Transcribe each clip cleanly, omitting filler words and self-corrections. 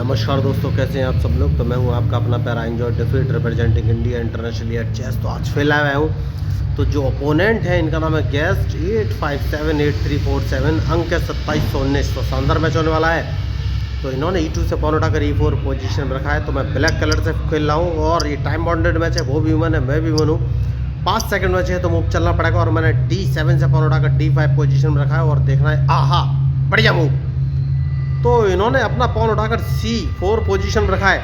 नमस्कार दोस्तों, कैसे हैं आप सब लोग। तो मैं हूं आपका अपना प्यारा एंजॉय डिफीट representing India internationally at chess. तो आज फिर आया हूं। तो जो ओपोनेंट है इनका नाम है गेस्ट 85783447, अंक है 2719। तो शानदार मैच होने वाला है। तो इन्होंने E2 से पॉन उठाकर E4 पोजीशन में रखा है। तो मैं ब्लैक कलर से खेल रहा हूँ और ये टाइम बाउंडेड मैच है। वो भी वन है, मैं भी वन हूँ। 5 सेकंड मैच है तो मूव चलना पड़ेगा। और मैंने D7 से पॉन उठाकर D5 पोजीशन में रखा है और देखना है। आहा, बढ़िया मूव। तो इन्होंने अपना पॉन उठाकर C4 पोजीशन में रखा है।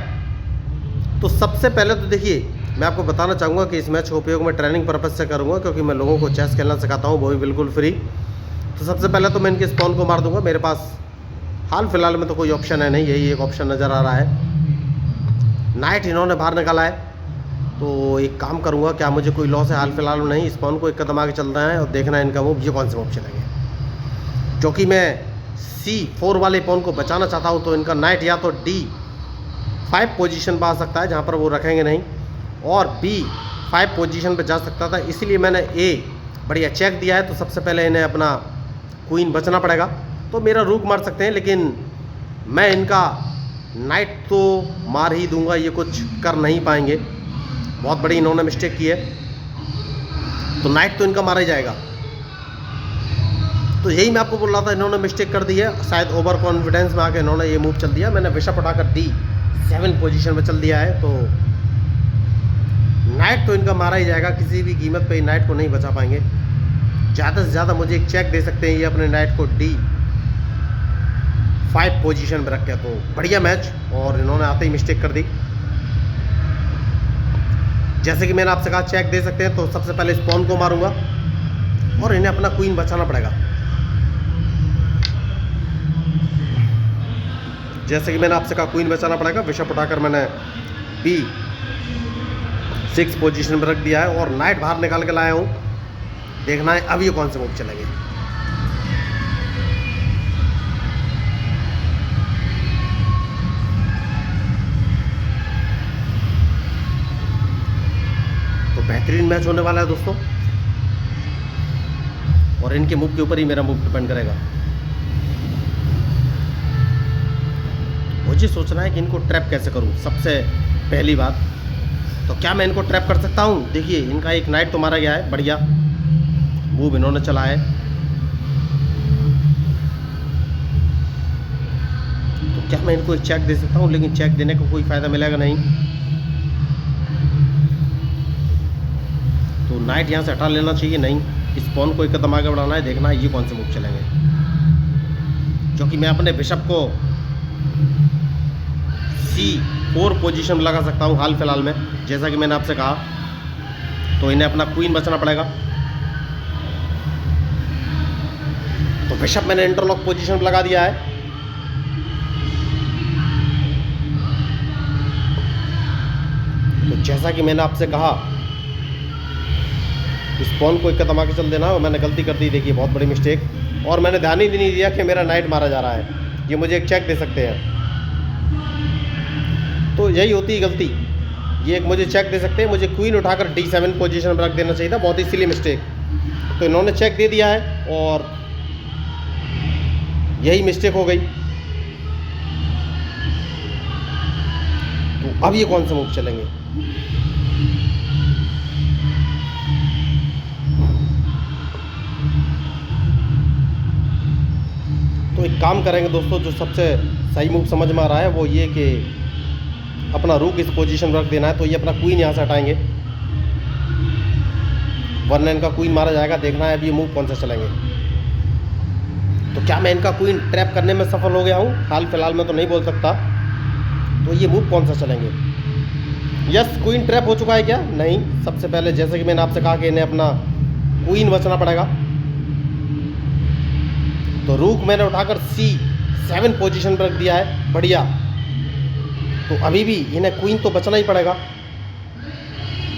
तो सबसे पहले तो देखिए, मैं आपको बताना चाहूँगा कि इस मैच का उपयोग मैं ट्रेनिंग पर्पज़ से करूँगा, क्योंकि मैं लोगों को चेस खेलना सिखाता हूँ, वो भी बिल्कुल फ्री। तो सबसे पहले तो मैं इनके स्पॉन को मार दूंगा। मेरे पास हाल फिलहाल में तो कोई ऑप्शन है नहीं, यही एक ऑप्शन नज़र आ रहा है। नाइट इन्होंने बाहर निकाला है। तो एक काम करूँगा, क्या मुझे कोई लॉस है? हाल फिलहाल में नहीं। स्पॉन को एक कदम आगे चलना है और देखना है इनका मूव, ये कौन से मूव चलेंगे। क्योंकि मैं C4 वाले पॉन को बचाना चाहता हूँ, तो इनका नाइट या तो D5 पोजीशन पर आ सकता है, जहाँ पर वो रखेंगे नहीं, और B5 पोजीशन पर जा सकता था। इसीलिए मैंने बढ़िया चेक दिया है। तो सबसे पहले इन्हें अपना क्वीन बचना पड़ेगा। तो मेरा रूक मार सकते हैं, लेकिन मैं इनका नाइट तो मार ही दूंगा, ये कुछ कर नहीं पाएंगे। बहुत बड़ी इन्होंने मिस्टेक की है। तो नाइट तो इनका मारा ही जाएगा। तो यही मैं आपको बोल रहा था, इन्होंने मिस्टेक कर दी है। शायद ओवर कॉन्फिडेंस में आके इन्होंने ये मूव चल दिया। मैंने बिशप उठाकर D7 पोजीशन में चल दिया है। तो नाइट तो इनका मारा ही जाएगा, किसी भी कीमत पे नाइट को नहीं बचा पाएंगे। ज़्यादा से ज़्यादा मुझे एक चेक दे सकते हैं ये अपने नाइट को D5 पोजीशन में रख के। तो बढ़िया मैच, और इन्होंने आते ही मिस्टेक कर दी। जैसे कि मैंने आपसे कहा चेक दे सकते हैं। तो सबसे पहले स्पॉन को मारूंगा और इन्हें अपना क्वीन बचाना पड़ेगा। जैसे कि मैंने आपसे कहा क्वीन बचाना पड़ेगा। बिशप उठाकर मैंने B6 पोजीशन में रख दिया है और नाइट बाहर निकाल के लाया हूँ। देखना है अब ये कौन से मूव चलेंगे। तो बेहतरीन मैच होने वाला है दोस्तों, और इनके मूव के ऊपर ही मेरा मूव डिपेंड करेगा। मुझे सोचना है कि इनको ट्रैप कैसे करूं। सबसे पहली बात तो क्या मैं इनको ट्रैप कर सकता हूं। देखिए, इनका एक नाइट तो मारा गया है, बढ़िया मूव इन्होंने चला है। तो क्या मैं इनको एक चेक दे सकता हूं, लेकिन चेक देने का कोई फ़ायदा मिलेगा नहीं। तो नाइट यहां से हटा लेना चाहिए। नहीं, इस पॉन को एक कदम आगे बढ़ाना है। देखना है ये कौन से मूव चलेंगे, क्योंकि मैं अपने बिशप को C4 पोजीशन में लगा सकता हूँ हाल फिलहाल में, जैसा कि मैंने आपसे कहा। तो इन्हें अपना क्वीन बचना पड़ेगा। तो बिशप मैंने इंटरलॉक पोजीशन में लगा दिया है। तो जैसा कि मैंने आपसे कहा, इस पॉन को एक कदम आगे चल देना, और मैंने गलती कर दी। देखिए, बहुत बड़ी मिस्टेक। और मैंने ध्यान ही नहीं दिया कि मेरा नाइट मारा जा रहा है। ये मुझे एक चेक दे सकते हैं। तो यही होती है गलती। ये एक मुझे चेक दे सकते हैं। मुझे क्वीन उठाकर D7 पोजीशन में रख देना चाहिए था, बहुत ही सिली मिस्टेक। तो इन्होंने चेक दे दिया है और यही मिस्टेक हो गई। तो अब ये कौन सा मूव चलेंगे। तो एक काम करेंगे दोस्तों, जो सबसे सही मूव समझ में आ रहा है वो ये कि अपना रूक इस पोजीशन में रख देना है। तो ये अपना क्वीन यहाँ से हटाएंगे, वरना इनका क्वीन मारा जाएगा। देखना है अब ये मूव कौन सा चलेंगे। तो क्या मैं इनका क्वीन ट्रैप करने में सफल हो गया हूँ? हाल फिलहाल में तो नहीं बोल सकता। तो ये मूव कौन सा चलेंगे। यस, क्वीन ट्रैप हो चुका है क्या? नहीं। सबसे पहले जैसे कि मैंने आपसे कहा कि इन्हें अपना क्वीन बचना पड़ेगा। तो रूक मैंने उठाकर C7 पोजीशन पर रख दिया है, बढ़िया। तो अभी भी इन्हें क्वीन तो बचना ही पड़ेगा।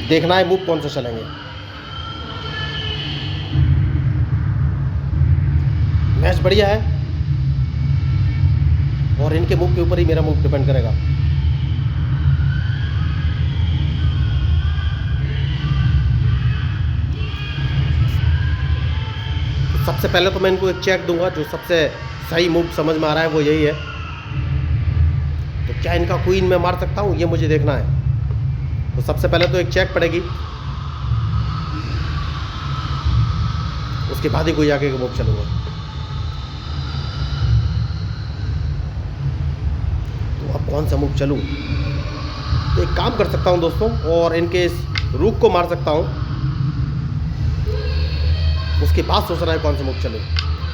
देखना है मूव कौन सा चलेंगे। मैच बढ़िया है, और इनके मूव के ऊपर ही मेरा मूव डिपेंड करेगा। तो सबसे पहले तो मैं इनको एक चेक दूंगा। जो सबसे सही मूव समझ में आ रहा है वो यही है। तो क्या इनका क्वीन मैं मार सकता हूँ, ये मुझे देखना है। तो सबसे पहले तो एक चेक पड़ेगी, उसके बाद ही कोई आगे का मूव चलूँगा। तो अब कौन सा मूव चलूँ? तो एक काम कर सकता हूँ दोस्तों, और इनके इस रूक को मार सकता हूँ, उसके बाद सोच रहा है कौन सा मूव चलूँ।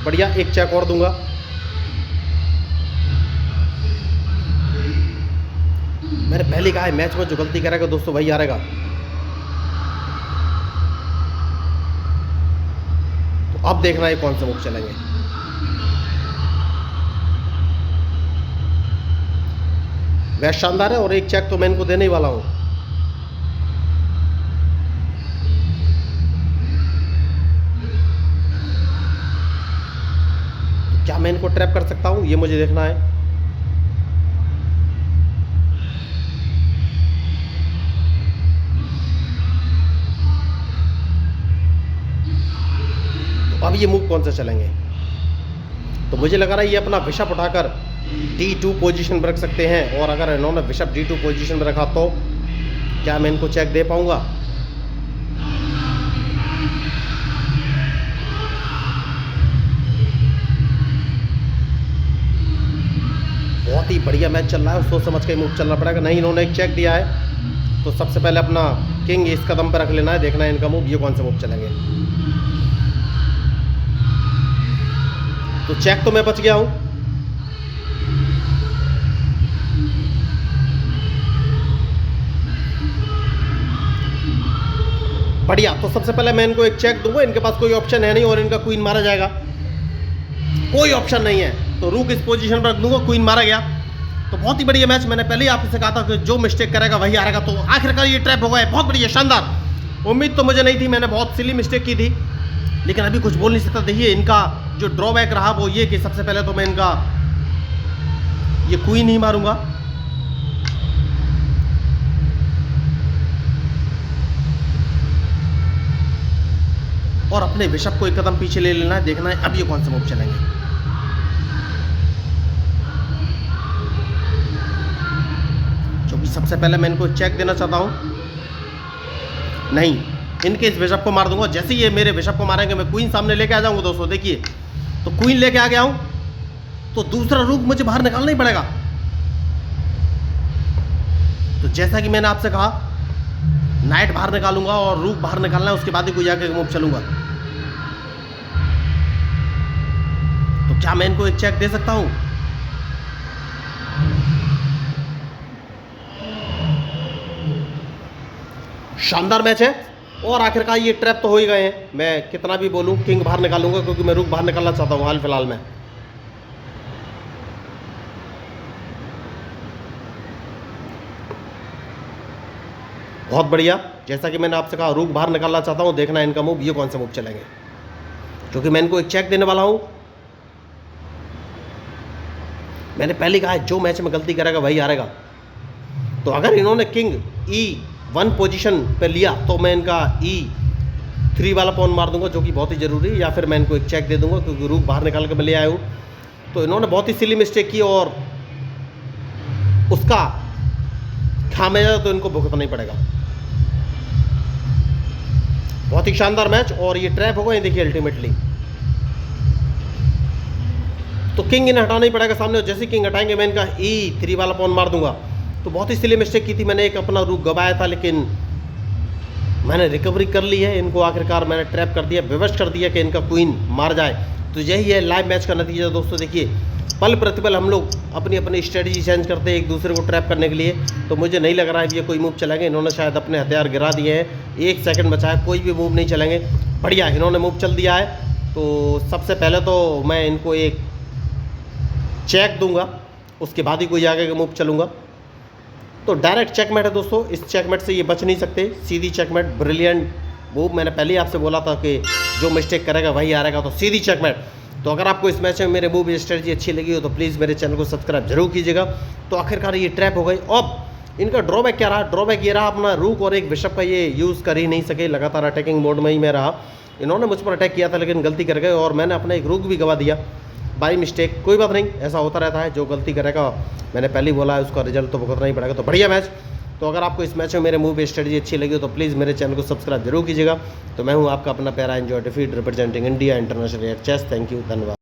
बढ़िया, एक चेक और दूंगा। मैंने पहले कहा है मैच में जो गलती करेगा दोस्तों वही हारेगा। तो अब देखना है कौन सा मूव चलेंगे। वह शानदार है, और एक चेक तो मैं इनको देने ही वाला हूं। तो क्या मैं इनको ट्रैप कर सकता हूं, ये मुझे देखना है। तो अब ये मूव कौन सा चलेंगे? तो मुझे लग रहा है ये अपना बिशप उठाकर D2 पोजीशन में रख सकते हैं, और अगर इन्होंने बिशप D2 पोजीशन में रखा तो क्या मैं इनको चेक दे पाऊंगा? बहुत ही बढ़िया मैच चल रहा है, सोच समझ के मूव चलना पड़ेगा। नहीं, इन्होंने एक चेक दिया है, तो सबसे पहले अपना किंग इस कदम पर रख लेना है। देखना है इनका मूव, ये कौन सा मूव चलेंगे। तो चेक तो मैं बच गया हूं। बढ़िया, तो सबसे पहले मैं इनको एक चेक दूंगा। इनके पास कोई ऑप्शन है नहीं, और इनका क्वीन मारा जाएगा, कोई ऑप्शन नहीं है। तो रूक इस पोजीशन पर रख दूंगा, क्वीन मारा गया। तो बहुत ही बढ़िया मैच। मैंने पहले ही आपसे कहा था कि जो मिस्टेक करेगा वही हारेगा। तो आखिरकार ये ट्रैप हो गया, बहुत बढ़िया, शानदार। उम्मीद तो मुझे नहीं थी, मैंने बहुत सिली मिस्टेक की थी, लेकिन अभी कुछ बोल नहीं सकता। देखिए इनका जो ड्रॉबैक रहा वो ये कि सबसे पहले तो मैं इनका ये क्वीन ही मारूंगा। और अपने बिशप को एक कदम पीछे ले लेना है। देखना है अब ये कौन सा मूव चलेंगे। जो भी सबसे पहले मैं इनको चेक देना चाहता हूं। नहीं, इनके इस बिशप को मार दूंगा। जैसे ये मेरे बिशप को मारेंगे मैं क्वीन सामने लेके आ जाऊंगा दोस्तों। देखिए, तो क्वीन लेके आ गया हूं, तो दूसरा रूक मुझे बाहर निकालना ही पड़ेगा। तो जैसा कि मैंने आपसे कहा, नाइट बाहर निकालूंगा और रूक बाहर निकालना है, उसके बाद ही कोई जाके मूव चलूंगा। तो क्या मैं इनको एक चेक दे सकता हूं? शानदार मैच है, और आखिरकार ये ट्रैप तो हो ही गए हैं। मैं कितना भी बोलूं, किंग बाहर निकालूंगा, क्योंकि मैं रूक बाहर निकालना चाहता हूं हाल फिलहाल में। बहुत बढ़िया, जैसा कि मैंने आपसे कहा रूक बाहर निकालना चाहता हूं। देखना है इनका मूव, ये कौन सा मूव चलेंगे, क्योंकि मैं इनको एक चेक देने वाला हूं। मैंने पहले कहा है जो मैच में गलती करेगा वही हारेगा। तो अगर इन्होंने किंग E1 पोजीशन पे लिया तो मैं इनका E3 वाला पॉन मार दूंगा, जो कि बहुत ही जरूरी है, या फिर मैं इनको एक चेक दे दूंगा, क्योंकि रूक बाहर निकाल के मैं ले आया हूँ। तो इन्होंने बहुत ही सिली मिस्टेक की, और उसका खामियाजा तो इनको भुगतना ही पड़ेगा। बहुत ही शानदार मैच, और ये ट्रैप होगा, ये देखिए अल्टीमेटली। तो किंग इन्हें हटाना ही पड़ेगा सामने, और जैसे किंग हटाएंगे मैं इनका E3 वाला पॉन मार दूंगा। तो बहुत ही सिली मिस्टेक की थी, मैंने एक अपना रूक गवाया था, लेकिन मैंने रिकवरी कर ली है। इनको आखिरकार मैंने ट्रैप कर दिया, विवश कर दिया कि इनका क्वीन मार जाए। तो यही है लाइव मैच का नतीजा दोस्तों। देखिए, पल प्रतिपल हम लोग अपनी अपनी स्ट्रेटजी चेंज करते हैं एक दूसरे को ट्रैप करने के लिए। तो मुझे नहीं लग रहा है ये कोई मूव चलेंगे। इन्होंने शायद अपने हथियार गिरा दिए हैं, 1 सेकंड बचा है, कोई भी मूव नहीं चलेंगे। बढ़िया, इन्होंने मूव चल दिया है। तो सबसे पहले तो मैं इनको एक चेक दूंगा, उसके बाद ही कोई आगे का मूव चलूँगा। तो डायरेक्ट चेकमेट है दोस्तों, इस चेकमेट से ये बच नहीं सकते। सीधी चेकमेट, ब्रिलियंट मूव। मैंने पहले ही आपसे बोला था कि जो मिस्टेक करेगा वही हारेगा, तो सीधी चेकमेट। तो अगर आपको इस मैच में मेरे मूव स्ट्रेटजी अच्छी लगी हो तो प्लीज़ मेरे चैनल को सब्सक्राइब जरूर कीजिएगा। तो आखिरकार ये ट्रैप हो गई। अब इनका ड्रॉबैक क्या रहा? ड्रॉबैक ये रहा, अपना रूक और एक बिशप का ये यूज़ कर ही नहीं सके, लगातार अटैकिंग मोड में ही मैं रहा। इन्होंने मुझ पर अटैक किया था, लेकिन गलती कर गए, और मैंने अपना एक रूक भी गवा दिया। बाई मिस्टेक, कोई बात नहीं, ऐसा होता रहता है। जो गलती करेगा, मैंने पहले ही बोला है, उसका रिजल्ट तो भुगतना ही पड़ेगा। तो बढ़िया मैच। तो अगर आपको इस मैच में मेरे मूव स्ट्रेटजी अच्छी लगी हो तो प्लीज़ मेरे चैनल को सब्सक्राइब जरूर कीजिएगा। तो मैं हूँ आपका अपना प्यारा एंजॉय डिफीट representing India international chess. Thank you, धन्यवाद।